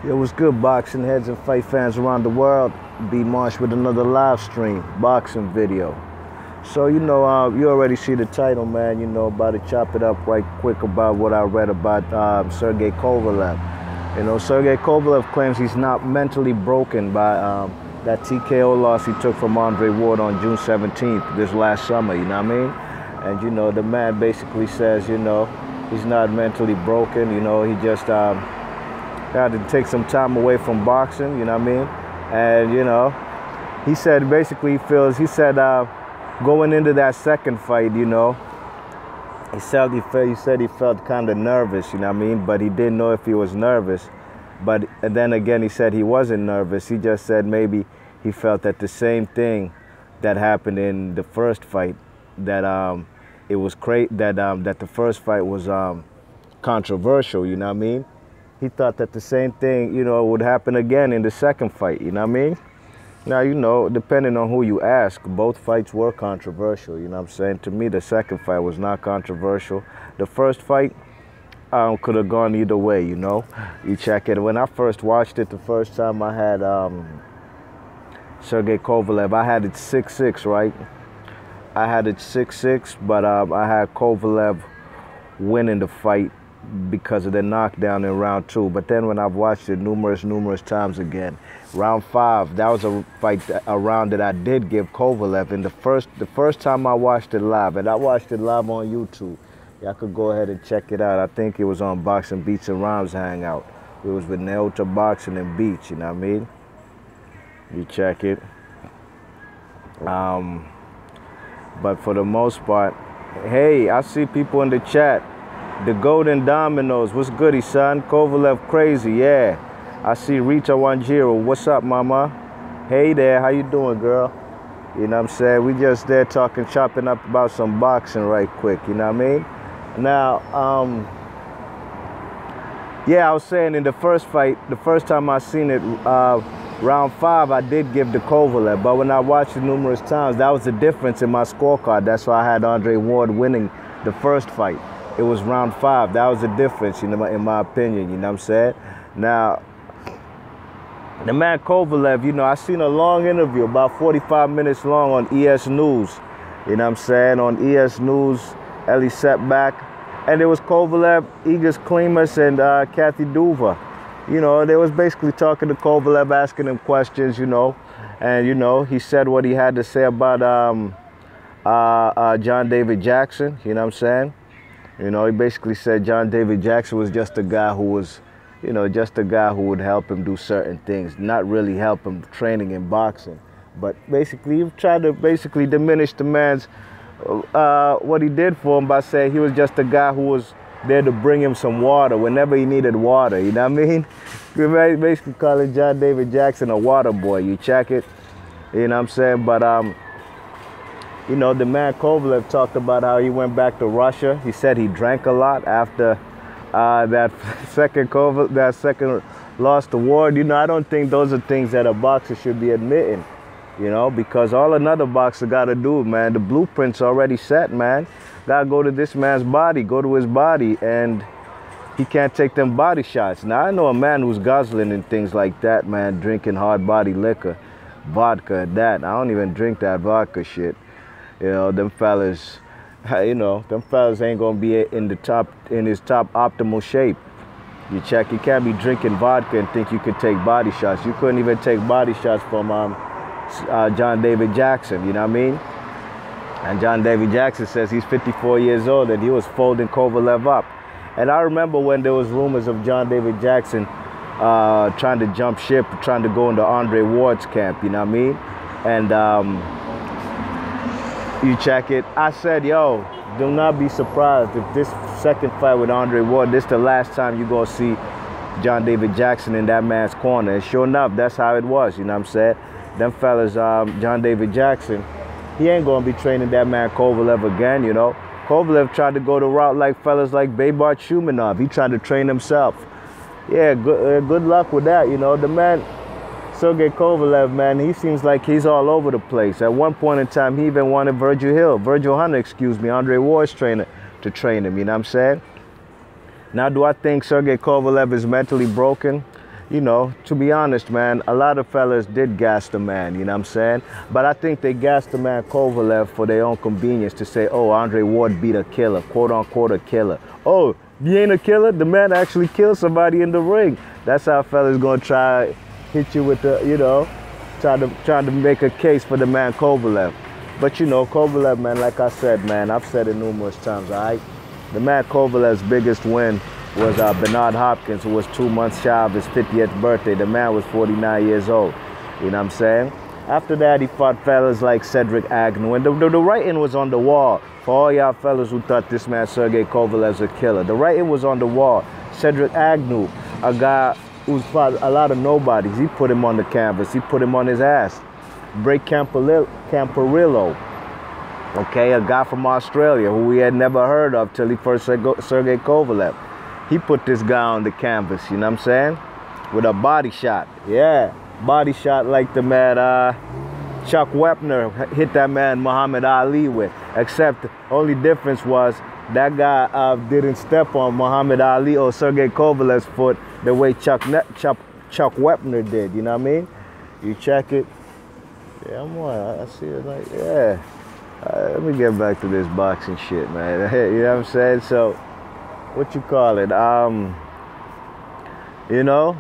Yo, what's good, boxing heads and fight fans around the world? B Marsh with another live stream, boxing video. So, you already see the title, man. About to chop it up right quick about what I read about Sergey Kovalev. Sergey Kovalev claims he's not mentally broken by that TKO loss he took from Andre Ward on June 17th, this last summer, you know what I mean? And, the man basically says, he's not mentally broken. He just had to take some time away from boxing, you know what I mean? And, he said basically he said going into that second fight, he said he felt kind of nervous, you know what I mean? But he didn't know if he was nervous. And then again, he said he wasn't nervous. He just said maybe he felt that the same thing that happened in the first fight, that it was that the first fight was controversial, you know what I mean? He thought that the same thing, would happen again in the second fight, you know what I mean? Now, depending on who you ask, both fights were controversial, you know what I'm saying? To me, the second fight was not controversial. The first fight could have gone either way, You check it. When I first watched it the first time, I had Sergey Kovalev. I had it 6-6, right? I had it 6-6, but I had Kovalev winning the fight because of the knockdown in round 2. But then when I've watched it numerous times again, round 5, that was a round that I did give Kovalev. And the first time I watched it live, and I watched it live on YouTube. Y'all could go ahead and check it out. I think it was on Boxing Beats and Rhymes Hangout. It was with Neota Boxing and Beats, you know what I mean? You check it. But for the most part, hey, I see people in the chat. The Golden Dominoes, what's goody, son? Kovalev crazy, yeah. I see Rita Wanjiro, what's up, mama? Hey there, how you doing, girl? You know what I'm saying? We just there chopping up about some boxing right quick, you know what I mean? Now, yeah, I was saying in the first fight, the first time I seen it, round 5, I did give the Kovalev, but when I watched it numerous times, that was the difference in my scorecard. That's why I had Andre Ward winning the first fight. It was round 5. That was the difference, in my opinion, you know what I'm saying? Now, the man Kovalev, I seen a long interview, about 45 minutes long on ES News, you know what I'm saying? On ES News, Ellie Setback, and it was Kovalev, Igor Klimas, and Kathy Duva. They was basically talking to Kovalev, asking him questions, and, he said what he had to say about John David Jackson, you know what I'm saying? He basically said John David Jackson was just a guy who was, just a guy who would help him do certain things, not really help him training in boxing. But basically, he tried to basically diminish the man's, what he did for him by saying he was just a guy who was there to bring him some water whenever he needed water, you know what I mean? You're basically calling John David Jackson a water boy, you check it, you know what I'm saying? But, the man Kovalev talked about how he went back to Russia. He said he drank a lot after that second loss to Ward. I don't think those are things that a boxer should be admitting, because all another boxer got to do, man, the blueprint's already set, man. Got to go to this man's body, go to his body, and he can't take them body shots. Now, I know a man who's guzzling and things like that, man, drinking hard body liquor, vodka, that. I don't even drink that vodka shit. Them fellas, them fellas ain't gonna be in his top optimal shape. You check, you can't be drinking vodka and think you could take body shots. You couldn't even take body shots from John David Jackson, you know what I mean? And John David Jackson says he's 54 years old and he was folding Kovalev up. And I remember when there was rumors of John David Jackson trying to jump ship, trying to go into Andre Ward's camp, you know what I mean? And you check it. I said, yo, do not be surprised if this second fight with Andre Ward, this the last time you're going to see John David Jackson in that man's corner. And sure enough, that's how it was, you know what I'm saying? Them fellas, John David Jackson, he ain't going to be training that man Kovalev again, Kovalev tried to go the route like fellas like Baybar Shumanov. He tried to train himself. Yeah, good luck with that, The man, Sergey Kovalev, man, he seems like he's all over the place. At one point in time, he even wanted Virgil Hunter, Andre Ward's trainer, to train him, you know what I'm saying? Now, do I think Sergey Kovalev is mentally broken? you know, to be honest, man, a lot of fellas did gas the man, you know what I'm saying? But I think they gassed the man Kovalev for their own convenience to say, oh, Andre Ward beat a killer, quote unquote a killer. Oh, he ain't a killer? The man actually killed somebody in the ring. That's how fellas gonna try hit you with the, you know, try to make a case for the man Kovalev. But you know, Kovalev, man, like I said, man, I've said it numerous times, all right? The man Kovalev's biggest win was Bernard Hopkins, who was 2 months shy of his 50th birthday. The man was 49 years old, you know what I'm saying? After that, he fought fellas like Cedric Agnew, and the writing was on the wall. For all y'all fellas who thought this man Sergey Kovalev's a killer, the writing was on the wall. Cedric Agnew, a guy who's fought a lot of nobodies, he put him on the canvas, he put him on his ass. Break Camparillo, okay, a guy from Australia who we had never heard of till he first said Sergey Kovalev. He put this guy on the canvas, you know what I'm saying? With a body shot, yeah. Body shot like the man Chuck Wepner hit that man Muhammad Ali with. Except the only difference was that guy didn't step on Muhammad Ali or Sergey Kovalev's foot the way Chuck Wepner did, you know what I mean? You check it. Yeah, I see it like, yeah. Let me get back to this boxing shit, man. You know what I'm saying? So, what you call it? You know,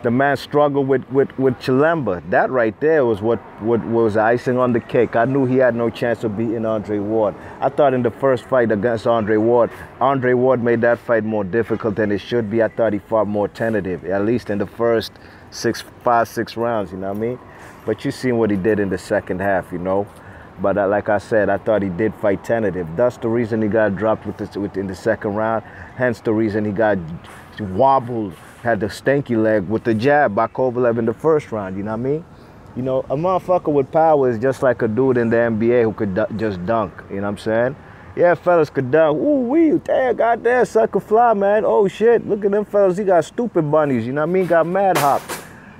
the man struggled with Chilemba. That right there was what was icing on the cake. I knew he had no chance of beating Andre Ward. I thought in the first fight against Andre Ward made that fight more difficult than it should be. I thought he fought more tentative, at least in the first 5-6 rounds, you know what I mean? But you seen what he did in the second half, you know? But like I said, I thought he did fight tentative. That's the reason he got dropped in the second round. Hence the reason he got wobbled, had the stanky leg with the jab by Kovalev in the first round, you know what I mean? You know, a motherfucker with power is just like a dude in the NBA who could just dunk, you know what I'm saying? Yeah, fellas could dunk. Ooh, wee, damn, goddamn, sucker fly, man. Oh, shit, look at them fellas. He got stupid bunnies, you know what I mean? Got mad hops.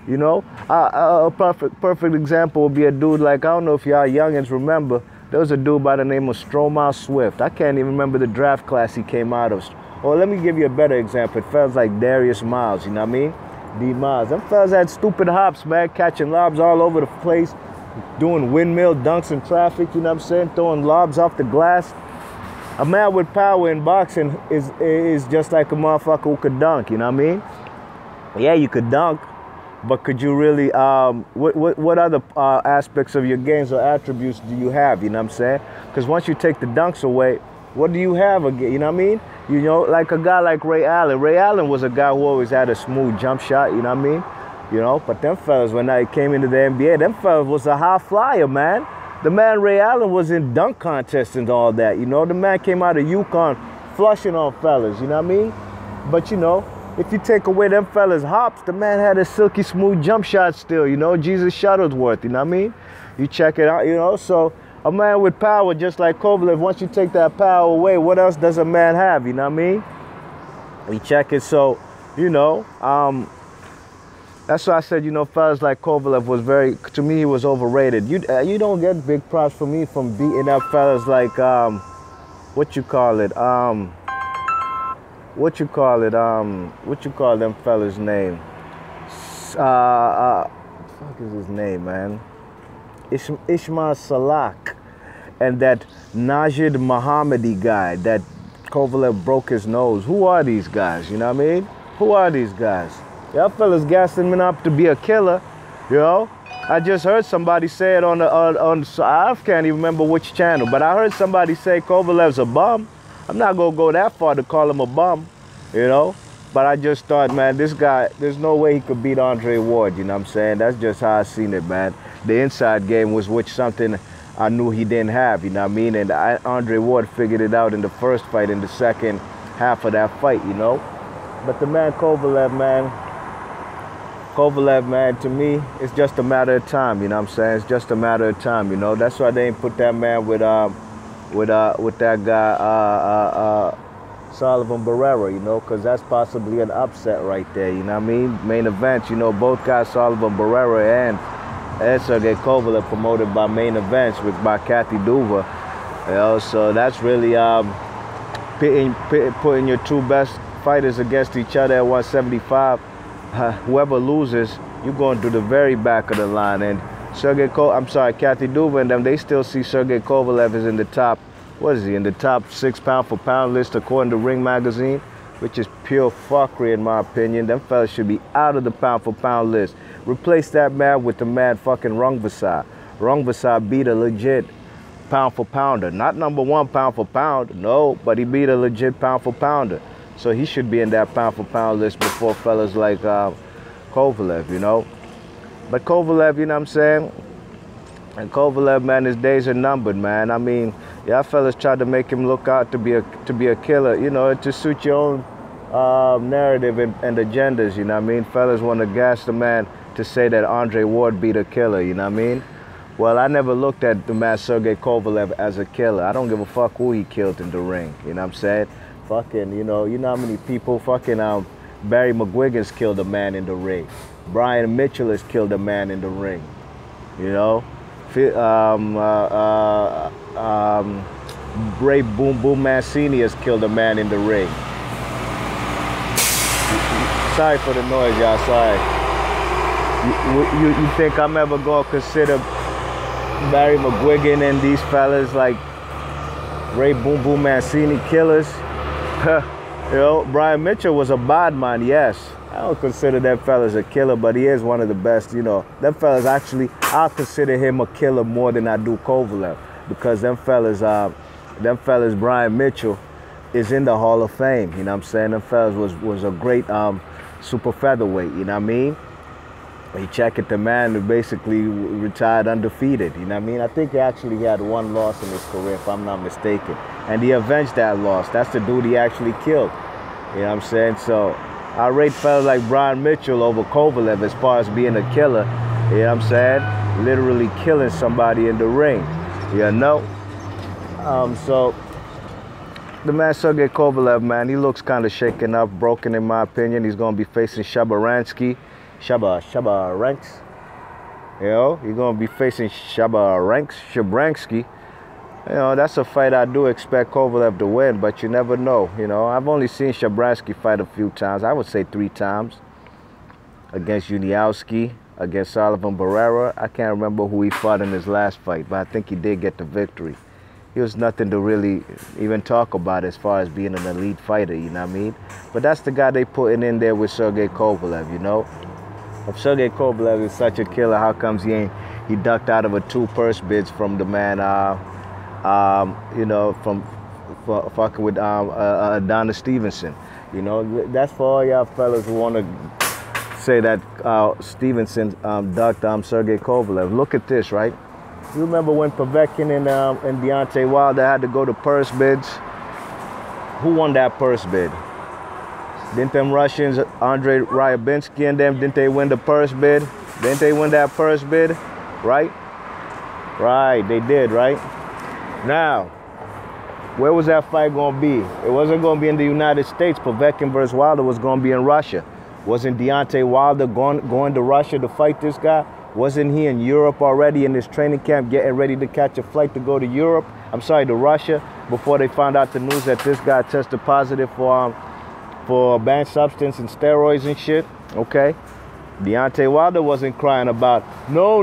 You know, a perfect example would be a dude like, I don't know if y'all youngins remember, there was a dude by the name of Stromile Swift. I can't even remember the draft class he came out of. Or let me give you a better example. It felt like Darius Miles, you know what I mean? D. Miles. Them fellas had stupid hops, man, catching lobs all over the place, doing windmill dunks in traffic, you know what I'm saying? Throwing lobs off the glass. A man with power in boxing is just like a motherfucker who could dunk, you know what I mean? Yeah, you could dunk. But could you really, what other aspects of your games or attributes do you have, you know what I'm saying? Because once you take the dunks away, what do you have again, you know what I mean? You know, like a guy like Ray Allen. Ray Allen was a guy who always had a smooth jump shot, you know what I mean? You know, but them fellas, when I came into the NBA, them fellas was a high flyer, man. The man Ray Allen was in dunk contests and all that, you know? The man came out of UConn flushing on fellas, you know what I mean? But, you know, if you take away them fellas' hops, the man had a silky smooth jump shot still, you know, Jesus Shuttlesworth, you know what I mean? You check it out, you know, so a man with power, just like Kovalev, once you take that power away, what else does a man have, you know what I mean? You check it, so, you know, that's why I said, you know, fellas like Kovalev was to me, he was overrated. You don't get big props from me from beating up fellas like, what you call them fellas' name? What the fuck is his name, man? Ismail Salak. And that Najid Mohammadi guy that Kovalev broke his nose. Who are these guys, you know what I mean? Who are these guys? Y'all fellas gassing him up to be a killer, you know? I just heard somebody say it on I can't even remember which channel, but I heard somebody say Kovalev's a bum. I'm not gonna go that far to call him a bum, you know? But I just thought, man, this guy, there's no way he could beat Andre Ward, you know what I'm saying? That's just how I seen it, man. The inside game was something I knew he didn't have, you know what I mean? And Andre Ward figured it out in the first fight, in the second half of that fight, you know? But the man Kovalev, man, to me, it's just a matter of time, you know what I'm saying? It's just a matter of time, you know? That's why they ain't put that man with that guy, Sullivan Barrera, you know, because that's possibly an upset right there, you know what I mean? Main events, you know, both guys, Sullivan Barrera and Sergey Kovalev, promoted by Main Events by Kathy Duva, you know, so that's really putting your two best fighters against each other at 175, whoever loses, you're going to the very back of the line. And Kathy Duva and them, they still see Sergey Kovalev is in the top, what is he, in the top 6 pound-for-pound list according to Ring Magazine, which is pure fuckery in my opinion. Them fellas should be out of the pound-for-pound list. Replace that man with the man fucking Rungvisai. Rungvisai beat a legit pound-for-pounder. Not #1 pound-for-pound, no, but he beat a legit pound-for-pounder. So he should be in that pound-for-pound list before fellas like Kovalev, you know. But Kovalev, you know what I'm saying? And Kovalev, man, his days are numbered, man. I mean, y'all fellas tried to make him look out to be a killer, you know, to suit your own narrative and agendas, you know what I mean? Fellas want to gas the man to say that Andre Ward beat a killer, you know what I mean? Well, I never looked at the man Sergey Kovalev as a killer. I don't give a fuck who he killed in the ring, you know what I'm saying? Fucking, you know how many people, fucking Barry McGuigan's killed a man in the ring. Brian Mitchell has killed a man in the ring, you know? Ray Boom Boom Mancini has killed a man in the ring. Sorry for the noise, y'all, sorry. You think I'm ever gonna consider Barry McGuigan and these fellas like Ray Boom Boom Mancini killers? You know, Brian Mitchell was a bad man, yes. I don't consider that fella's a killer, but he is one of the best, you know. Them fellas actually, I'll consider him a killer more than I do Kovalev, because them fellas, Brian Mitchell is in the Hall of Fame, you know what I'm saying? Them fellas was a great super featherweight, you know what I mean? You check it, the man who basically retired undefeated, you know what I mean? I think he actually had 1 loss in his career, if I'm not mistaken. And he avenged that loss. That's the dude he actually killed, you know what I'm saying? So I rate fellas like Brian Mitchell over Kovalev as far as being a killer, you know what I'm saying? Literally killing somebody in the ring, you know? So the man Sergey Kovalev, man, he looks kind of shaken up, broken in my opinion. He's going to be facing Shabaranski. Ranks. You know, he's going to be facing Shabransky. You know, that's a fight I do expect Kovalev to win, but you never know. You know, I've only seen Shabransky fight a few times. I would say 3 times. Against Uniowski, against Sullivan Barrera. I can't remember who he fought in his last fight, but I think he did get the victory. He was nothing to really even talk about as far as being an elite fighter, you know what I mean? But that's the guy they putting in there with Sergey Kovalev, you know? If Sergey Kovalev is such a killer, how comes he ducked out of 2 purse bids from the man, you know, from fucking with Adonis Stevenson? You know, that's for all y'all fellas who want to say that Stevenson ducked Sergey Kovalev. Look at this, right? You remember when Povetkin and Deontay Wilder had to go to purse bids? Who won that purse bid? Didn't them Russians, Andrei Ryabinsky and them, didn't they win the purse bid? Didn't they win that purse bid? Right? Right, they did, right? Now, where was that fight going to be? It wasn't going to be in the United States. Povetkin versus Wilder was going to be in Russia. Wasn't Deontay Wilder going to Russia to fight this guy? Wasn't he in Europe already in his training camp getting ready to catch a flight to go to Europe? I'm sorry, to Russia, before they found out the news that this guy tested positive for a banned substance and steroids and shit, okay? Deontay Wilder wasn't crying about, no.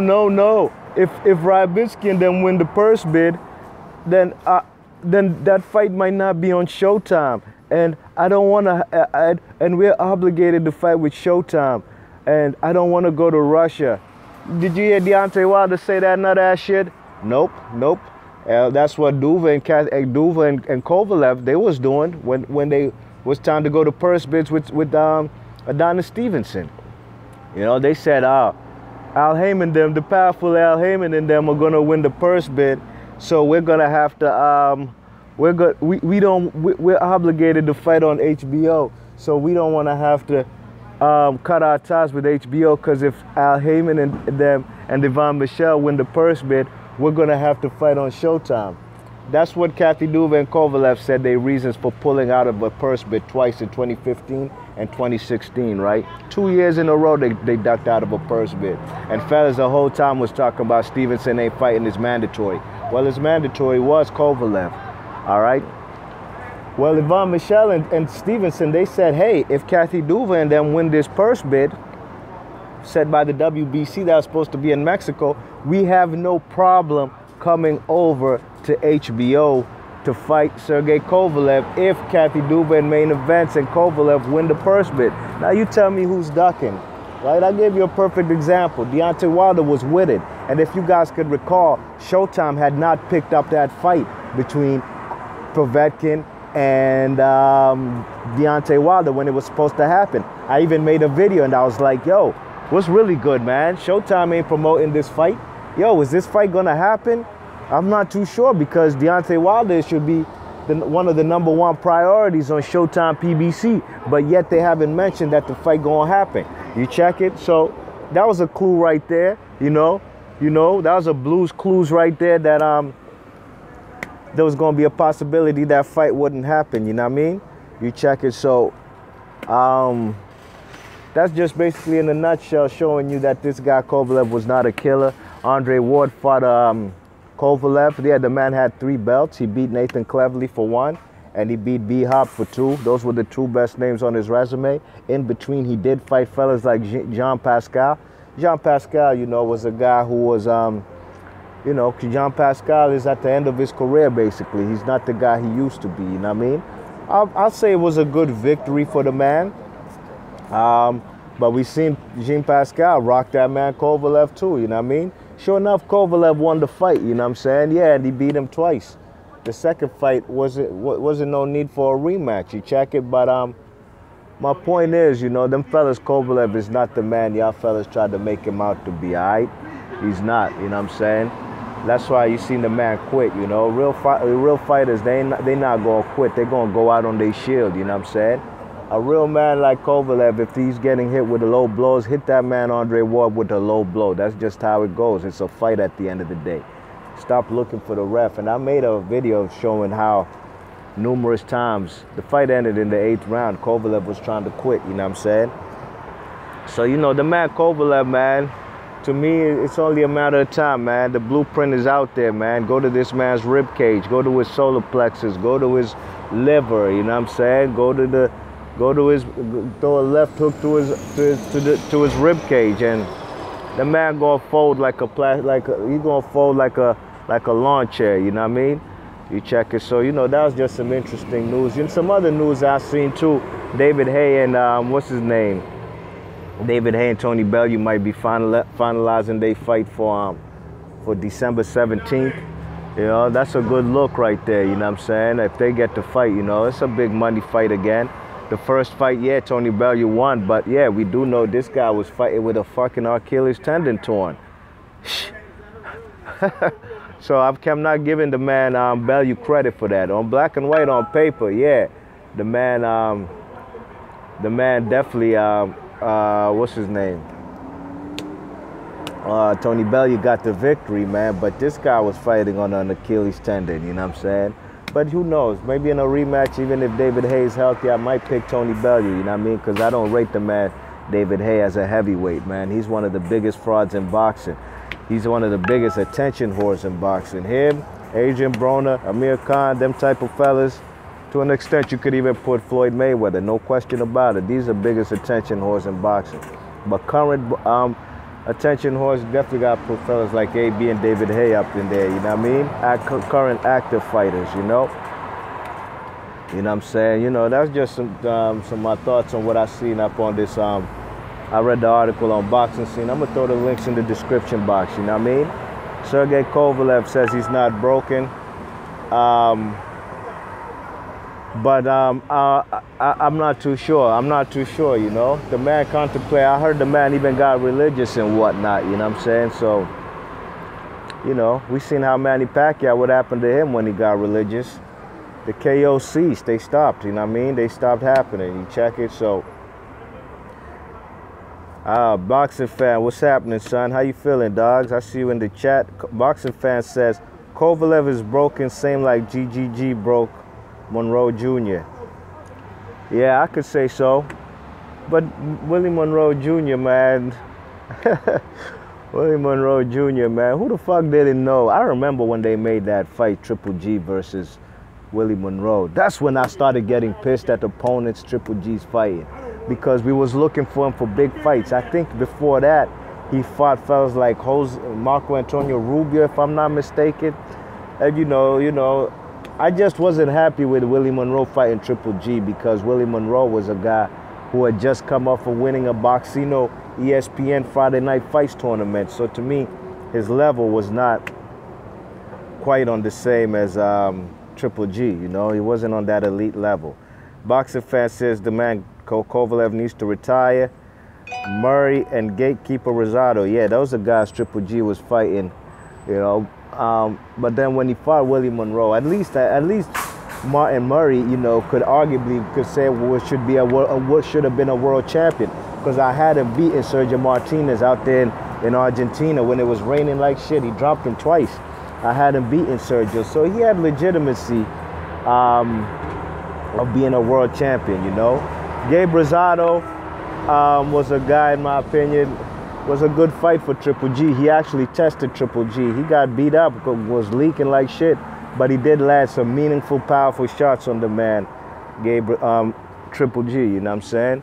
If Ryabinsky and them win the purse bid, then that fight might not be on Showtime. And I don't want to, and we're obligated to fight with Showtime. And I don't want to go to Russia. Did you hear Deontay Wilder say that nut ass shit? Nope. That's what Duva and Kovalev, they was doing when they was time to go to purse bids with Adonis Stevenson. You know, they said, Al Heyman them, the powerful Al Heyman and them are gonna win the purse bid, so we're gonna have to we're obligated to fight on HBO, so we don't want to have to cut our ties with HBO, because if Al Heyman and them and Devon Michelle win the purse bid, we're gonna have to fight on Showtime. That's what Kathy Duva and Kovalev said their reasons for pulling out of a purse bid twice in 2015 and 2016, right? 2 years in a row they ducked out of a purse bid. And fellas the whole time was talking about Stevenson ain't fighting his mandatory. Well, his mandatory was Kovalev, all right? Well, Yvonne Michelle and Stevenson, they said, hey, if Kathy Duva and them win this purse bid, set by the WBC that was supposed to be in Mexico, we have no problem coming over to HBO to fight Sergey Kovalev if Kathy Duva in main events and Kovalev win the purse bid. Now you tell me who's ducking, right? I gave you a perfect example. Deontay Wilder was with it. And if you guys could recall, Showtime had not picked up that fight between Povetkin and Deontay Wilder when it was supposed to happen. I even made a video and I was like, yo, what's really good, man? Showtime ain't promoting this fight. Yo, is this fight gonna happen? I'm not too sure because Deontay Wilder should be one of the #1 priorities on Showtime PBC, but yet they haven't mentioned that the fight gonna happen. You check it? So that was a clue right there, you know, that was a Blues Clues right there that there was gonna be a possibility that fight wouldn't happen, you know what I mean? You check it, so that's just basically in a nutshell showing you that this guy Kovalev was not a killer. Andre Ward fought Kovalev. Yeah, the man had 3 belts. He beat Nathan Cleverly for 1, and he beat B-Hop for 2. Those were the 2 best names on his resume. In between, he did fight fellas like Jean Pascal. Jean Pascal, you know, was a guy who was, Jean Pascal is at the end of his career, basically. He's not the guy he used to be, you know what I mean? I'll say it was a good victory for the man. But we seen Jean Pascal rock that man Kovalev too, you know what I mean? Sure enough, Kovalev won the fight, you know what I'm saying? Yeah, and he beat him twice. The second fight wasn't no need for a rematch. You check it, but my point is, you know, them fellas, Kovalev is not the man y'all fellas tried to make him out to be, all right? He's not, you know what I'm saying? That's why you seen the man quit, you know? Real fighters, they not gonna quit. They gonna go out on their shield, you know what I'm saying? A real man like Kovalev, if he's getting hit with the low blows, hit that man Andre Ward with a low blow. That's just how it goes. It's a fight at the end of the day. Stop looking for the ref. And I made a video showing how numerous times the fight ended in the 8th round. Kovalev was trying to quit, you know what I'm saying? So, you know, the man Kovalev, man, to me, it's only a matter of time, man. The blueprint is out there, man. Go to this man's rib cage. Go to his solar plexus. Go to his liver, you know what I'm saying? Throw a left hook to his rib cage, and the man gonna fold like a lawn chair. You know what I mean? You check it. So you know that was just some interesting news. And some other news I seen too. David Haye and what's his name? David Haye and Tony Bellew might be finalizing their fight for December 17th. You know, that's a good look right there. You know what I'm saying? If they get to fight, you know, it's a big money fight again. The first fight, yeah, Tony Bellew won, but yeah, we do know this guy was fighting with a fucking Achilles tendon torn. So I'm not giving the man Bellew credit for that. On black and white on paper, yeah, the man definitely, what's his name? Tony Bellew got the victory, man, but this guy was fighting on an Achilles tendon, you know what I'm saying? But who knows? Maybe in a rematch, even if David Haye's healthy, I might pick Tony Bellew, you know what I mean? Because I don't rate the man David Haye as a heavyweight, man. He's one of the biggest frauds in boxing. He's one of the biggest attention whores in boxing. Him, Adrian Broner, Amir Khan, them type of fellas, to an extent you could even put Floyd Mayweather, no question about it. These are biggest attention whores in boxing. But current attention whores definitely got to put fellas like AB and David Haye up in there, you know what I mean? Current active fighters, you know? You know what I'm saying? You know, that's just some of my thoughts on what I seen up on this. I read the article on Boxing Scene. I'm going to throw the links in the description box, you know what I mean? Sergey Kovalev says he's not broken. But I'm not too sure. I'm not too sure, you know. The man contemplate. I heard the man even got religious and whatnot, you know what I'm saying? So, you know, we seen how Manny Pacquiao, what happened to him when he got religious. The KO ceased. They stopped, you know what I mean? They stopped happening. You check it, so. Boxing fan, what's happening, son? How you feeling, dogs? I see you in the chat. Boxing fan says, Kovalev is broken, same like GGG broke Monroe Jr. Yeah, I could say so. But Willie Monroe Jr., man. Willie Monroe Jr., man. Who the fuck didn't know? I remember when they made that fight, Triple G versus Willie Monroe. That's when I started getting pissed at opponents Triple G's fighting, because we was looking for him for big fights. I think before that, he fought fellas like Marco Antonio Rubio, if I'm not mistaken. And you know, I just wasn't happy with Willie Monroe fighting Triple G, because Willie Monroe was a guy who had just come off of winning a Boxino ESPN Friday Night Fights tournament. So to me, his level was not quite on the same as Triple G. You know, he wasn't on that elite level. Boxing Fan says the man Kovalev needs to retire. Murray and Gatekeeper Rosado, yeah, those are guys Triple G was fighting, you know. But then when he fought Willie Monroe, at least Martin Murray, you know, could say what should have been a world champion, because I had him beating Sergey Martinez out there in Argentina when it was raining like shit. He dropped him twice. I had him beating Sergio, so he had legitimacy of being a world champion, you know. Gabe Rosado was a guy, in my opinion, was a good fight for Triple G. He actually tested Triple G. He got beat up, was leaking like shit, but he did land some meaningful, powerful shots on the man, Triple G, you know what I'm saying?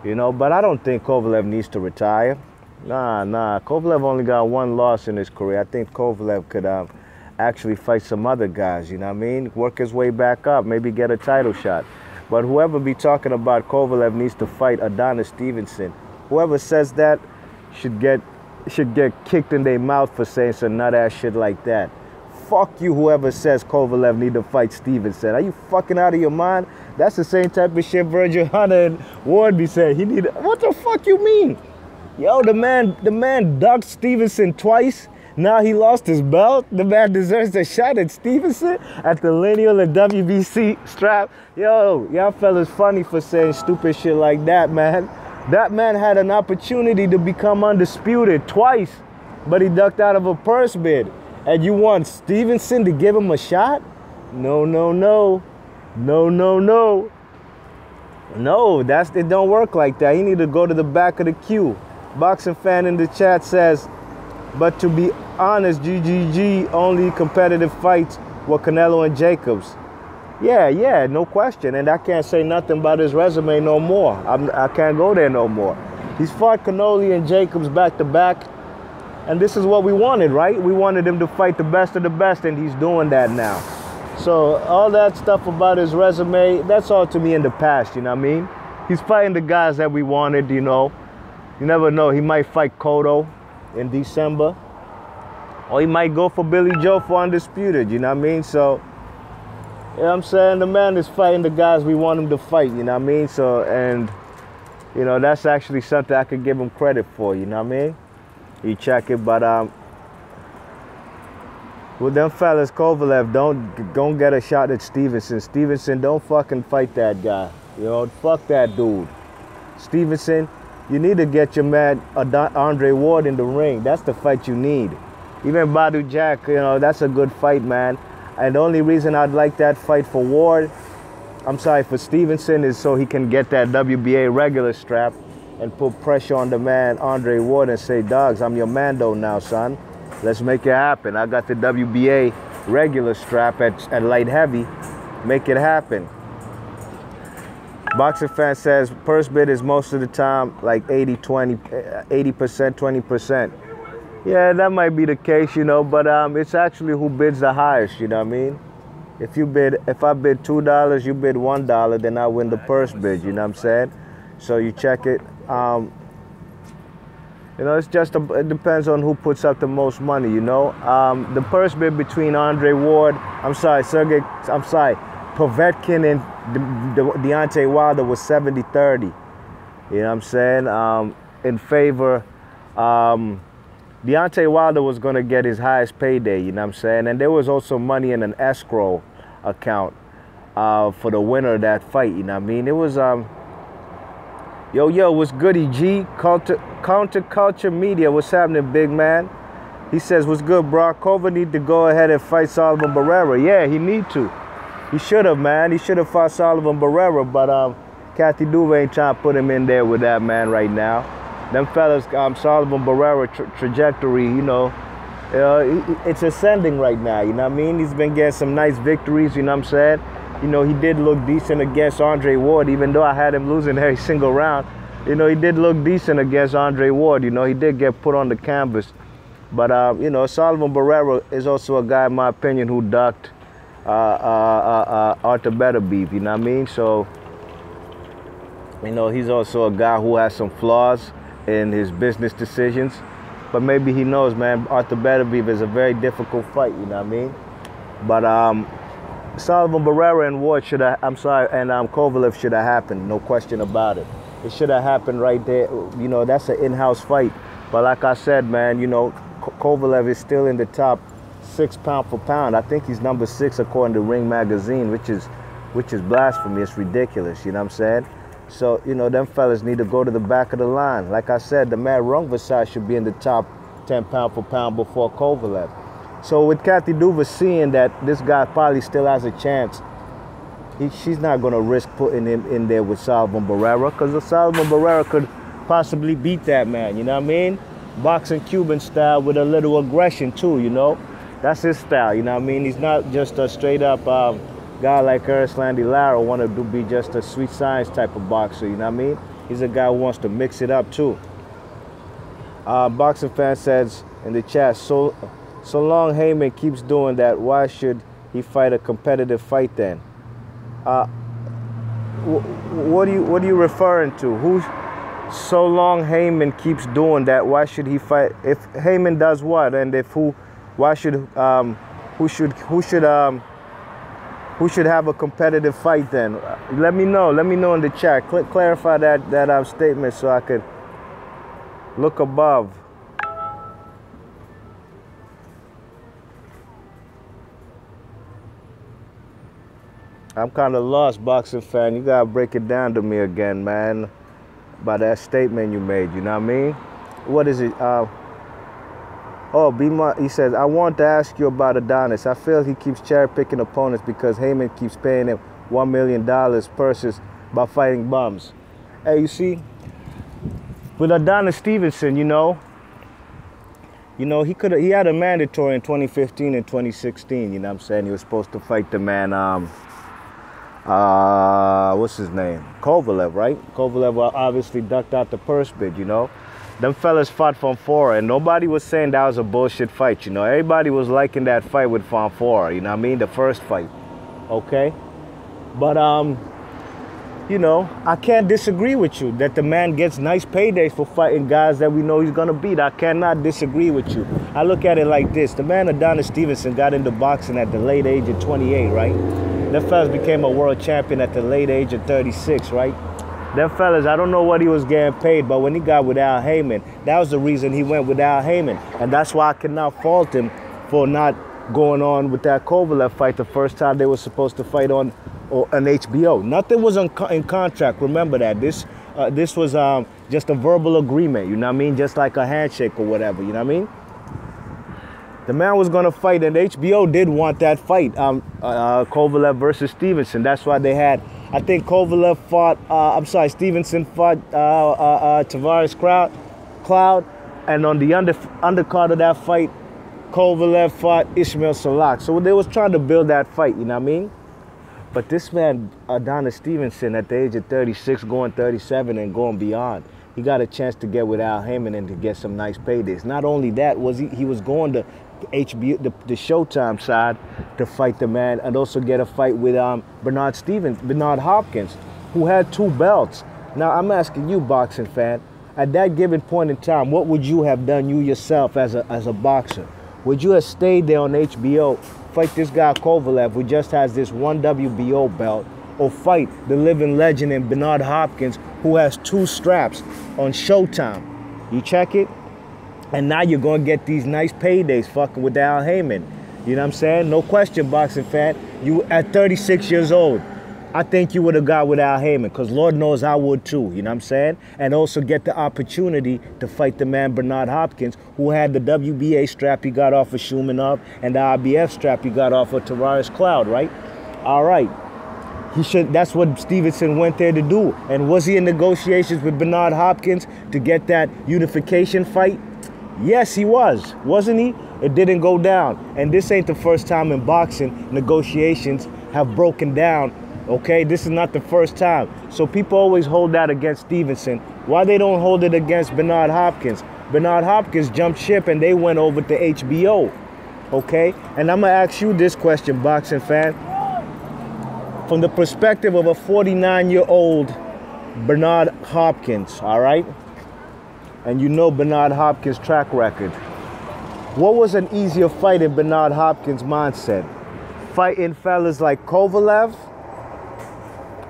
You know, but I don't think Kovalev needs to retire. Nah. Kovalev only got one loss in his career. I think Kovalev could actually fight some other guys, you know what I mean? Work his way back up, maybe get a title shot. But whoever be talking about Kovalev needs to fight Adonis Stevenson, whoever says that should get kicked in their mouth for saying some nut-ass shit like that. Fuck you, whoever says Kovalev need to fight Stevenson. Are you fucking out of your mind? That's the same type of shit Virgil Hunter and Ward be saying. What the fuck you mean? Yo, the man ducked Stevenson twice. Now he lost his belt. The man deserves a shot at Stevenson at the lineal and WBC strap. Yo, y'all fellas funny for saying stupid shit like that, man. That man had an opportunity to become undisputed twice, but he ducked out of a purse bid. And you want Stevenson to give him a shot? No. No, it don't work like that. He need to go to the back of the queue. Boxing Fan in the chat says, but to be honest, GGG only competitive fights were Canelo and Jacobs. Yeah, no question. And I can't say nothing about his resume no more. I can't go there no more. He's fought Canelo and Jacobs back to back. And this is what we wanted, right? We wanted him to fight the best of the best, and he's doing that now. So all that stuff about his resume, that's all to me in the past, you know what I mean? He's fighting the guys that we wanted, you know. You never know. He might fight Cotto in December. Or he might go for Billy Joe for Undisputed, you know what I mean? So, you know what I'm saying? The man is fighting the guys we want him to fight, you know what I mean? So, and, you know, that's actually something I could give him credit for, you know what I mean? You check it, but with them fellas, Kovalev, don't get a shot at Stevenson. Stevenson, don't fucking fight that guy. You know, fuck that dude. Stevenson, you need to get your man Andre Ward in the ring. That's the fight you need. Even Badu Jack, you know, that's a good fight, man. And the only reason I'd like that fight for for Stevenson, is so he can get that WBA regular strap and put pressure on the man, Andre Ward, and say, dogs, I'm your Mando now, son. Let's make it happen. I got the WBA regular strap at light heavy. Make it happen. Boxing Fan says, purse bid is most of the time like 80%, 20%. Yeah, that might be the case, you know, but it's actually who bids the highest, you know what I mean? If I bid $2, you bid $1, then I win the purse bid, you know what I'm saying? So you check it. You know, it depends on who puts up the most money, you know? The purse bid between Sergey, Povetkin and Deontay Wilder was 70-30. You know what I'm saying? In favor, Deontay Wilder was going to get his highest payday, you know what I'm saying? And there was also money in an escrow account for the winner of that fight, you know what I mean? It was, yo, what's goody, G? Counterculture Media, what's happening, big man? He says, what's good, Brock? Kova need to go ahead and fight Sullivan Barrera. Yeah, he need to. He should have, man. He should have fought Sullivan Barrera, but Kathy Duve ain't trying to put him in there with that man right now. Them fellas, Sullivan Barrera trajectory, you know, It's ascending right now, you know what I mean? He's been getting some nice victories, you know what I'm saying? You know, he did look decent against Andre Ward, even though I had him losing every single round. You know, he did look decent against Andre Ward. You know, he did get put on the canvas. But, you know, Sullivan Barrera is also a guy, in my opinion, who ducked Arthur Beterbiev, you know what I mean? So, you know, he's also a guy who has some flaws in his business decisions. But maybe he knows, man, Arthur Beterbiev is a very difficult fight, you know what I mean? But Sullivan Barrera and Ward should have, and Kovalev should have happened, no question about it. It should have happened right there. You know, that's an in-house fight. But like I said, man, you know, Kovalev is still in the top 6 pound for pound. I think he's number 6 according to Ring Magazine, which is blasphemy. It's ridiculous, you know what I'm saying? So, you know, them fellas need to go to the back of the line. Like I said, the man Rungvisai should be in the top 10 pound for pound before Kovalev. So with Kathy Duva seeing that this guy probably still has a chance, she's not going to risk putting him in there with Sullivan Barrera, because Sullivan Barrera could possibly beat that man, you know what I mean? Boxing Cuban style with a little aggression too, you know? That's his style, you know what I mean? He's not just a straight up guy like Erislandy Lara want to be just a sweet science type of boxer, you know what I mean? He's a guy who wants to mix it up too. Boxing fan says in the chat, so long Heyman keeps doing that, why should he fight a competitive fight then? What are you referring to? Who's so long Heyman keeps doing that, why should he fight? If Heyman does what, and if who should have a competitive fight then? Let me know in the chat. Clarify that statement so I could look above. I'm kind of lost, boxing fan. You gotta break it down to me again, man, by that statement you made, you know what I mean? What is it? He says, I want to ask you about Adonis. I feel he keeps cherry-picking opponents because Heyman keeps paying him $1 million purses by fighting bums. Hey, you see, with Adonis Stevenson, you know, he had a mandatory in 2015 and 2016, you know what I'm saying? He was supposed to fight the man, what's his name? Kovalev, right? Kovalev obviously ducked out the purse bid, you know? Them fellas fought Fonfora, and nobody was saying that was a bullshit fight, you know? Everybody was liking that fight with Fonfora, you know what I mean? The first fight, okay? But, you know, I can't disagree with you that the man gets nice paydays for fighting guys that we know he's gonna beat. I cannot disagree with you. I look at it like this. The man Adonis Stevenson got into boxing at the late age of 28, right? Them fellas became a world champion at the late age of 36, right? Them fellas, I don't know what he was getting paid, but when he got with Al Heyman, that was the reason he went with Al Heyman. And that's why I cannot fault him for not going on with that Kovalev fight the first time they were supposed to fight on an HBO. Nothing was in contract, remember that. This was just a verbal agreement, you know what I mean? Just like a handshake or whatever, you know what I mean? The man was going to fight, and HBO did want that fight, Kovalev versus Stevenson. That's why they had, I think Kovalev fought, Stevenson fought Tavares Cloud, and on the undercard of that fight, Kovalev fought Ismail Salak. So they was trying to build that fight, you know what I mean? But this man, Adonis Stevenson, at the age of 36, going 37 and going beyond, he got a chance to get with Al Heyman and to get some nice paydays. Not only that, he was going to HBO, the Showtime side, to fight the man and also get a fight with Bernard Hopkins, who had 2 belts. Now, I'm asking you, boxing fan, at that given point in time, what would you have done, you yourself, as a boxer? Would you have stayed there on HBO, fight this guy Kovalev, who just has this 1 WBO belt, or fight the living legend in Bernard Hopkins, who has 2 straps on Showtime? You check it? And now you're going to get these nice paydays fucking with Al Heyman. You know what I'm saying? No question, boxing fan. You, at 36 years old, I think you would have got with Al Heyman, because Lord knows I would too, you know what I'm saying? And also get the opportunity to fight the man Bernard Hopkins, who had the WBA strap he got off of Shumenov and the IBF strap he got off of Tavares Cloud, right? All right. That's what Stevenson went there to do. And was he in negotiations with Bernard Hopkins to get that unification fight? Yes, he was, wasn't he? It didn't go down. And this ain't the first time in boxing negotiations have broken down. Okay, this is not the first time. So people always hold that against Stevenson. Why they don't hold it against Bernard Hopkins? Bernard Hopkins jumped ship and they went over to HBO. Okay, and I'm gonna ask you this question, boxing fan. From the perspective of a 49-year-old Bernard Hopkins, all right? And you know Bernard Hopkins' track record. What was an easier fight in Bernard Hopkins' mindset? Fighting fellas like Kovalev,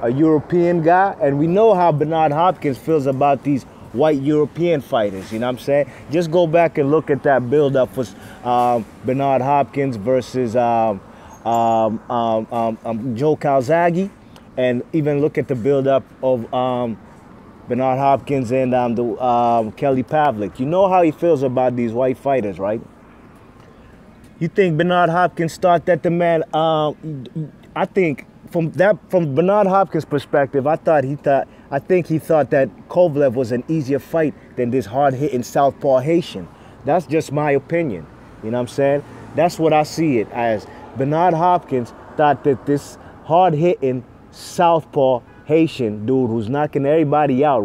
a European guy, and we know how Bernard Hopkins feels about these white European fighters, you know what I'm saying? Just go back and look at that build-up for Bernard Hopkins versus Joe Calzaghe, and even look at the build-up of Bernard Hopkins and Kelly Pavlik. You know how he feels about these white fighters, right? You think Bernard Hopkins thought that the man, I think from Bernard Hopkins' perspective, I think he thought that Kovalev was an easier fight than this hard-hitting southpaw Haitian. That's just my opinion. You know what I'm saying? That's what I see it as. Bernard Hopkins thought that this hard-hitting southpaw Haitian dude who's knocking everybody out,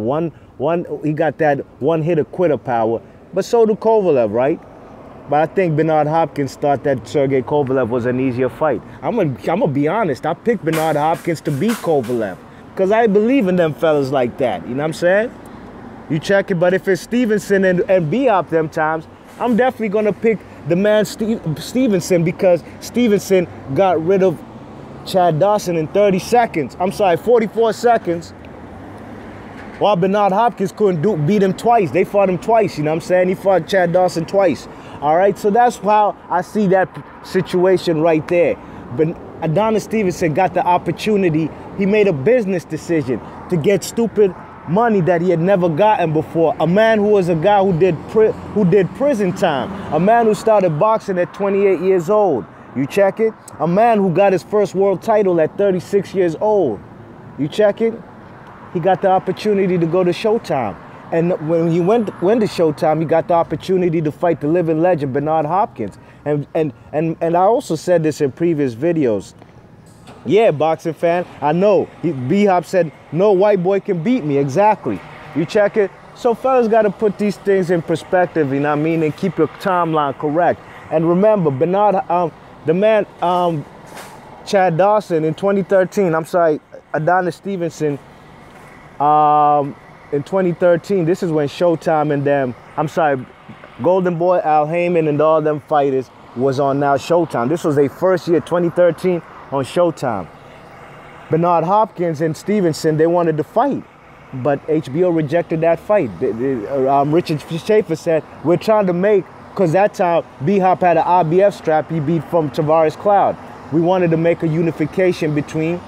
he got that one-hitter quitter power, but so do Kovalev, right? But I think Bernard Hopkins thought that Sergey Kovalev was an easier fight. I'm gonna be honest, I picked Bernard Hopkins to beat Kovalev because I believe in them fellas like that, you know what I'm saying? You check it, but if it's Stevenson and B-Hop them times, I'm definitely gonna pick the man Stevenson because Stevenson got rid of Chad Dawson in 30 seconds. I'm sorry, 44 seconds. While Bernard Hopkins couldn't beat him twice. They fought him twice, you know what I'm saying? He fought Chad Dawson twice. All right, so that's how I see that situation right there. But Adonis Stevenson got the opportunity. He made a business decision to get stupid money that he had never gotten before. A man who was a guy who did prison time. A man who started boxing at 28 years old. You check it? A man who got his first world title at 36 years old. You check it? He got the opportunity to go to Showtime. And when he went to Showtime, he got the opportunity to fight the living legend, Bernard Hopkins. And I also said this in previous videos. Yeah, boxing fan, I know. B-Hop said, no white boy can beat me. Exactly. You check it? So fellas got to put these things in perspective, you know what I mean, and keep your timeline correct. And remember, the man, Chad Dawson in 2013, I'm sorry, Adonis Stevenson, in 2013, this is when Showtime and them, I'm sorry, Golden Boy, Al Heyman and all them fighters was on now Showtime. This was their first year, 2013, on Showtime. Bernard Hopkins and Stevenson, they wanted to fight, but HBO rejected that fight. Richard Schaefer said, we're trying to make, because that time B-Hop had an IBF strap he beat from Tavares Cloud. We wanted to make a unification between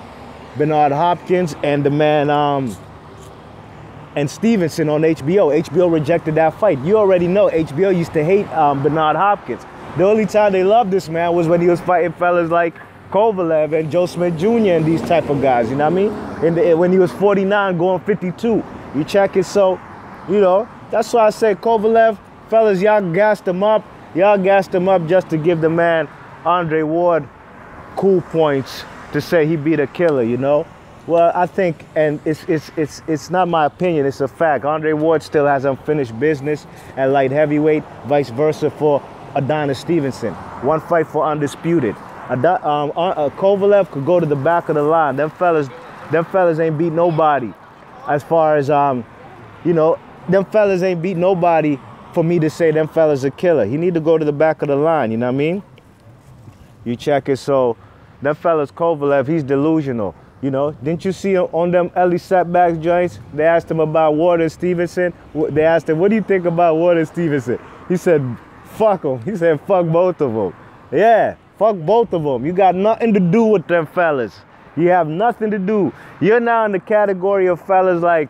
Bernard Hopkins and the man, and Stevenson on HBO. HBO rejected that fight. You already know HBO used to hate Bernard Hopkins. The only time they loved this man was when he was fighting fellas like Kovalev and Joe Smith Jr. and these type of guys, you know what I mean? When he was 49 going 52. You check it, so, you know, that's why I say Kovalev, fellas, y'all gassed him up. Y'all gassed him up just to give the man Andre Ward cool points to say he beat a killer, you know? Well, I think, and it's not my opinion, it's a fact. Andre Ward still has unfinished business at light heavyweight, vice versa for Adonis Stevenson. One fight for undisputed. Kovalev could go to the back of the line. Them fellas ain't beat nobody. As far as, you know, them fellas ain't beat nobody for me to say them fellas a killer. He need to go to the back of the line, you know what I mean? You check it, so them fellas, Kovalev, he's delusional. You know, didn't you see on them Ellie setbacks joints? They asked him about Ward and Stevenson. They asked him, what do you think about Ward and Stevenson? He said, fuck them. He said, fuck both of them. Yeah, fuck both of them. You got nothing to do with them fellas. You have nothing to do. You're now in the category of fellas like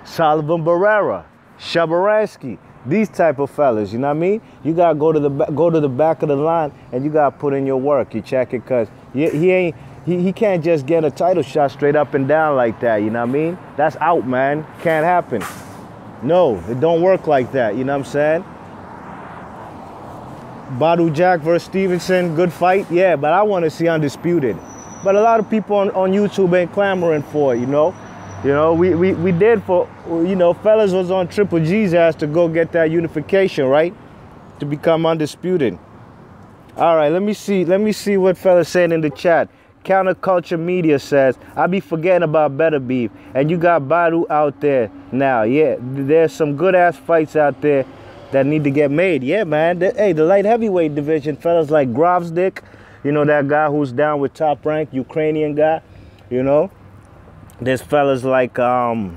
Sullivan Barrera, Shabaransky, these type of fellas, you know what I mean? You gotta go to the back of the line and you gotta put in your work. You check it, cause he can't just get a title shot straight up and down like that, you know what I mean? That's out, man. Can't happen. No, it don't work like that, you know what I'm saying? Badu Jack versus Stevenson, good fight. Yeah, but I want to see undisputed. But a lot of people on YouTube ain't clamoring for it, you know. You know, we did for, you know, fellas was on Triple G's ass to go get that unification, right? To become undisputed. All right, let me see what fellas saying in the chat. Counterculture Media says, I be forgetting about Better Beef, and you got Badu out there now. Yeah, there's some good ass fights out there that need to get made. Yeah, man. Hey, the light heavyweight division, fellas like Grovsdick, you know, that guy who's down with Top Rank, Ukrainian guy, you know. There's fellas like Dmitry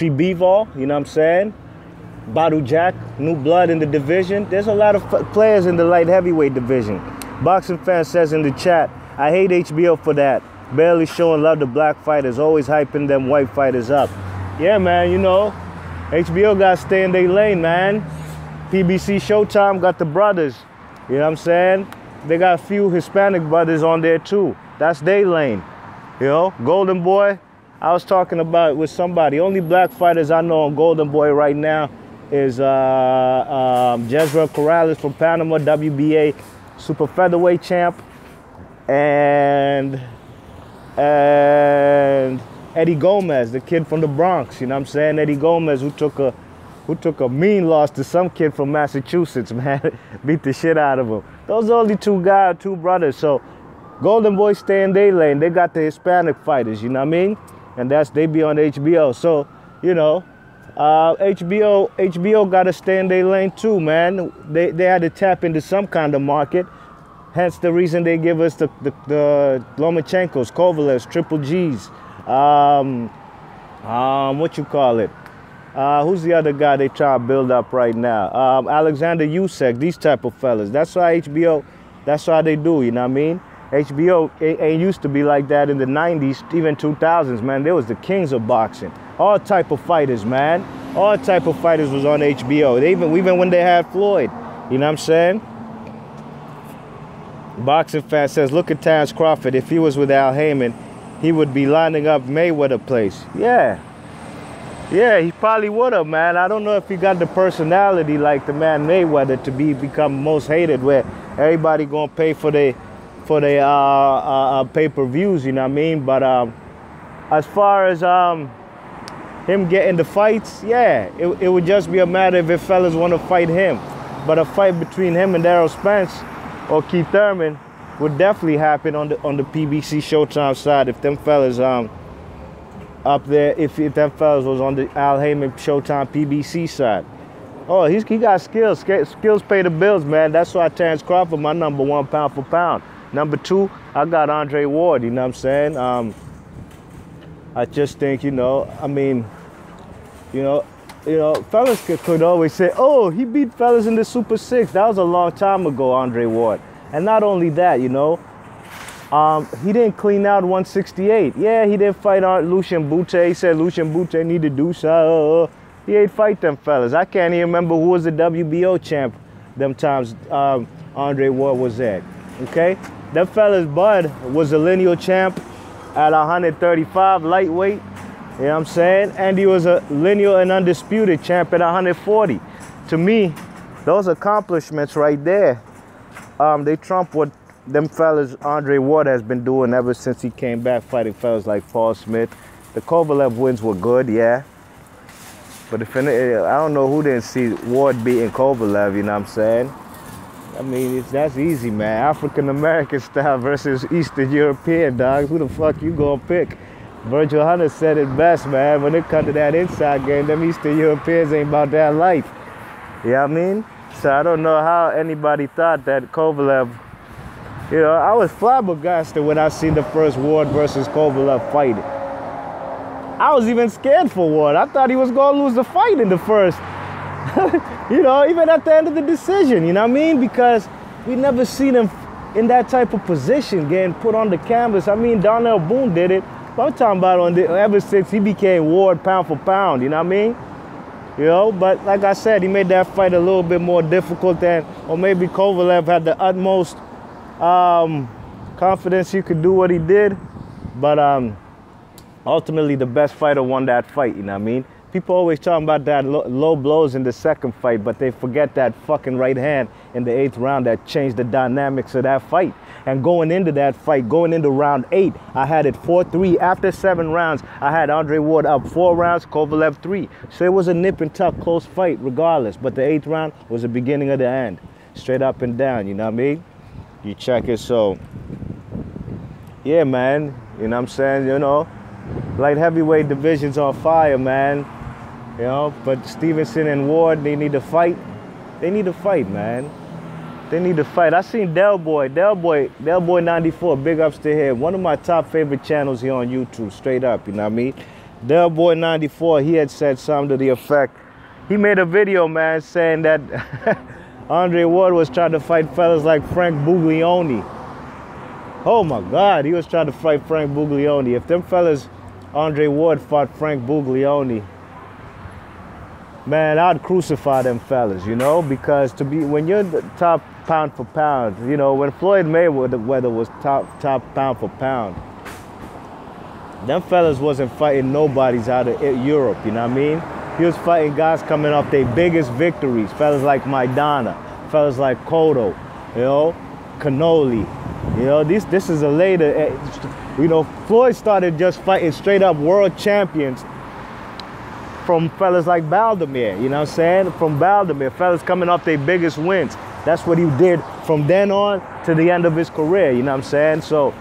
Bivol, you know what I'm saying? Badu Jack, new blood in the division. There's a lot of players in the light heavyweight division. Boxing Fan says in the chat, I hate HBO for that. Barely showing love to black fighters, always hyping them white fighters up. Yeah, man, you know, HBO got to stay in their lane, man. PBC Showtime got the brothers, you know what I'm saying? They got a few Hispanic brothers on there too. That's their lane, you know? Golden Boy, I was talking about it with somebody. Only black fighters I know on Golden Boy right now is Jezreel Corrales from Panama, WBA super featherweight champ, and Eddie Gomez, the kid from the Bronx, you know what I'm saying? Eddie Gomez, who took a mean loss to some kid from Massachusetts, man. Beat the shit out of him. Those are only two brothers. So Golden Boy stay in their lane. They got the Hispanic fighters, you know what I mean? And they be on HBO. So, you know, HBO got to stay in their lane too, man. They had to tap into some kind of market. Hence the reason they give us the Lomachenkos, Kovalevs, Triple G's. What you call it? Who's the other guy they try to build up right now? Alexander Usyk, these type of fellas. That's why HBO, that's why they do, you know what I mean? HBO ain't used to be like that in the 90s, even 2000s, man. They was the kings of boxing. All type of fighters, man. All type of fighters was on HBO. Even when they had Floyd, you know what I'm saying? Boxing Fan says, look at Terrence Crawford. If he was with Al Heyman, he would be lining up Mayweather place. Yeah. Yeah, he probably would have, man. I don't know if he got the personality like the man Mayweather to become most hated, where everybody gonna pay for their pay-per-views, you know what I mean? But as far as him getting the fights, yeah, it would just be a matter if fellas want to fight him. But a fight between him and Errol Spence or Keith Thurman would definitely happen on the PBC Showtime side if them fellas up there, if them fellas was on the Al Heyman Showtime PBC side. Oh, he got skills. Skills pay the bills, man. That's why Terrence Crawford, my number one pound for pound. Number two, I got Andre Ward, you know what I'm saying? I just think, you know, I mean, you know, fellas could always say, oh, he beat fellas in the Super 6. That was a long time ago, Andre Ward. And not only that, you know, he didn't clean out 168. Yeah, he didn't fight Lucien Boutte. He said Lucien Boutte need to do so. He ain't fight them fellas. I can't even remember who was the WBO champ them times Andre Ward was at, okay? Them fellas, Bud was a lineal champ at 135 lightweight, you know what I'm saying? And he was a lineal and undisputed champ at 140. To me, those accomplishments right there, they trump what them fellas Andre Ward has been doing ever since he came back fighting fellas like Paul Smith. The Kovalev wins were good, yeah. But I don't know who didn't see Ward beating Kovalev, you know what I'm saying? I mean, that's easy, man. African-American style versus Eastern European, dog. Who the fuck you gonna pick? Virgil Hunter said it best, man. When it comes to that inside game, them Eastern Europeans ain't about that life. You know what I mean? So I don't know how anybody thought that Kovalev, you know, I was flabbergasted when I seen the first Ward versus Kovalev fight. I was even scared for Ward. I thought he was gonna lose the fight in the first. You know, even at the end of the decision, you know what I mean? Because we never seen him in that type of position getting put on the canvas. I mean, Darnell Boone did it. But I'm talking about ever since he became Ward pound for pound, you know what I mean? You know, but like I said, he made that fight a little bit more difficult than, or maybe Kovalev had the utmost confidence he could do what he did. But ultimately, the best fighter won that fight, you know what I mean? People always talking about that low blows in the second fight, but they forget that fucking right hand in the 8th round that changed the dynamics of that fight. And going into that fight, going into round 8, I had it 4-3. After 7 rounds, I had Andre Ward up 4 rounds, Kovalev 3. So it was a nip and tuck, close fight regardless. But the 8th round was the beginning of the end. Straight up and down, you know what I mean? You check it, so... Yeah, man, you know what I'm saying? You know, light heavyweight division's on fire, man. You know, but Stevenson and Ward, they need to fight. They need to fight, man. They need to fight. I seen Del Boy 94, big ups to him. One of my top favorite channels here on YouTube, straight up, you know what I mean? Del Boy 94, he had said something to the effect. He made a video, man, saying that Andre Ward was trying to fight fellas like Frank Buglioni. Oh my God, he was trying to fight Frank Buglioni. If them fellas, Andre Ward fought Frank Buglioni, man, I'd crucify them fellas, you know, because when you're the top pound for pound, you know, when Floyd Mayweather was top pound for pound, them fellas wasn't fighting nobodies out of Europe, you know what I mean? He was fighting guys coming off their biggest victories, fellas like Maidana, fellas like Cotto, you know, Cannoli. You know, this is a later, you know, Floyd started just fighting straight up world champions from fellas like Baldomir, you know what I'm saying? From Baldomir, fellas coming off their biggest wins. That's what he did from then on to the end of his career, you know what I'm saying? So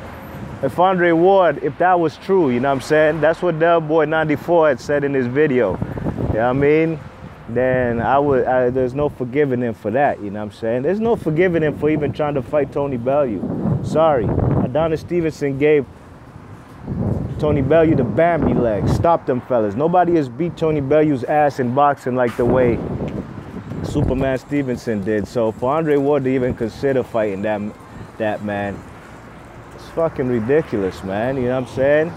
if Andre Ward, if that was true, you know what I'm saying? That's what Del Boy 94 had said in his video, you know what I mean? Then there's no forgiving him for that, you know what I'm saying? There's no forgiving him for even trying to fight Tony Bellew. Sorry, Adonis Stevenson gave Tony Bellew the Bambi leg. Stop them fellas. Nobody has beat Tony Bellew's ass in boxing like the way Superman Stevenson did. So for Andre Ward to even consider fighting that man, it's fucking ridiculous, man. You know what I'm saying?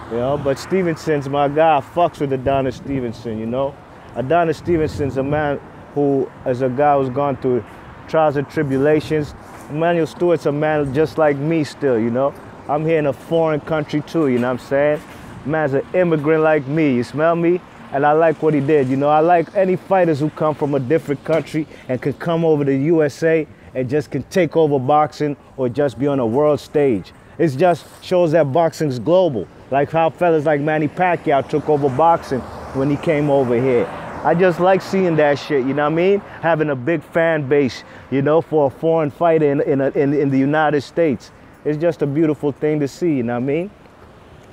You know, but Stevenson's my guy. I fucks with Adonis Stevenson, you know? Adonis Stevenson's a man who is a guy who's gone through trials and tribulations. Emmanuel Stewart's a man just like me still, you know? I'm here in a foreign country too, you know what I'm saying? Man's an immigrant like me, you smell me? And I like what he did, you know? I like any fighters who come from a different country and can come over to USA and just can take over boxing or just be on a world stage. It just shows that boxing's global. Like how fellas like Manny Pacquiao took over boxing when he came over here. I just like seeing that shit, you know what I mean? Having a big fan base, you know, for a foreign fighter in the United States. It's just a beautiful thing to see, you know what I mean?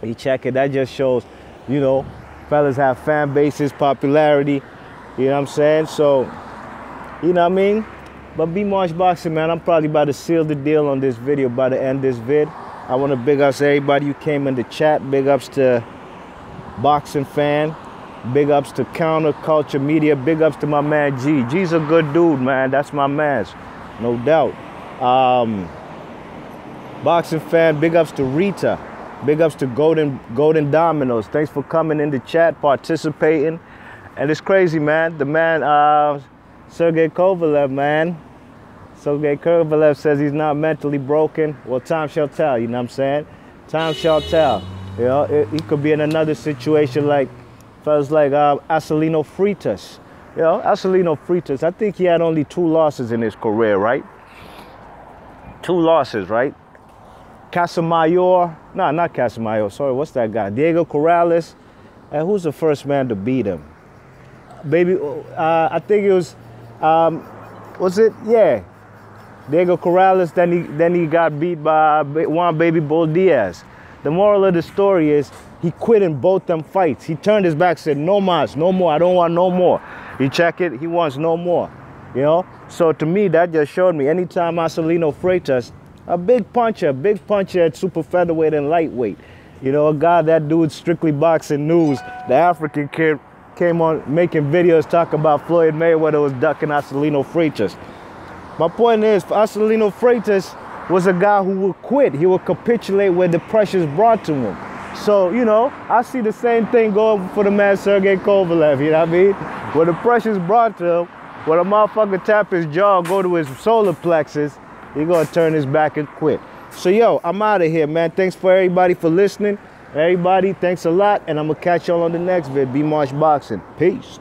You check it, that just shows, you know, fellas have fan bases, popularity, you know what I'm saying? So, you know what I mean? But B-Marsh Boxing, man, I'm probably about to seal the deal on this video, about to end this vid. I want to big ups to everybody who came in the chat. Big ups to Boxing Fan. Big ups to Counterculture Media. Big ups to my man G. G's a good dude, man. That's my man's, no doubt. Boxing Fan. Big ups to Rita. Big ups to Golden Dominoes. Thanks for coming in the chat, participating. And it's crazy, man. The man, Sergey Kovalev, man. Sergey Kovalev says he's not mentally broken. Well, time shall tell, you know what I'm saying? Time shall tell. You know, he could be in another situation like fellas like Acelino Freitas. You know, Acelino Freitas, I think he had only 2 losses in his career, right? 2 losses, right? Casamayor, no, not Casamayor, sorry, what's that guy? Diego Corrales. And who's the first man to beat him? I think it was it? Yeah. Diego Corrales, then he got beat by Juan Baby Bull Diaz. The moral of the story is he quit in both them fights. He turned his back, said, no mas, no more, I don't want no more. You check it, he wants no more, you know? So to me, that just showed me, anytime Acelino Freitas, a big puncher at super featherweight and lightweight. You know, a guy, that dude Strictly Boxing News, the African kid, came on making videos talking about Floyd Mayweather was ducking Acelino Freitas. My point is, Acelino Freitas was a guy who would quit. He would capitulate when the pressure's brought to him. So, you know, I see the same thing going for the man Sergey Kovalev, you know what I mean? When the pressure's brought to him, when a motherfucker tap his jaw, go to his solar plexus, he gonna turn his back and quit. So, yo, I'm out of here, man. Thanks for everybody for listening. Everybody, thanks a lot, and I'm going to catch y'all on the next vid. B Marsh Boxing. Peace.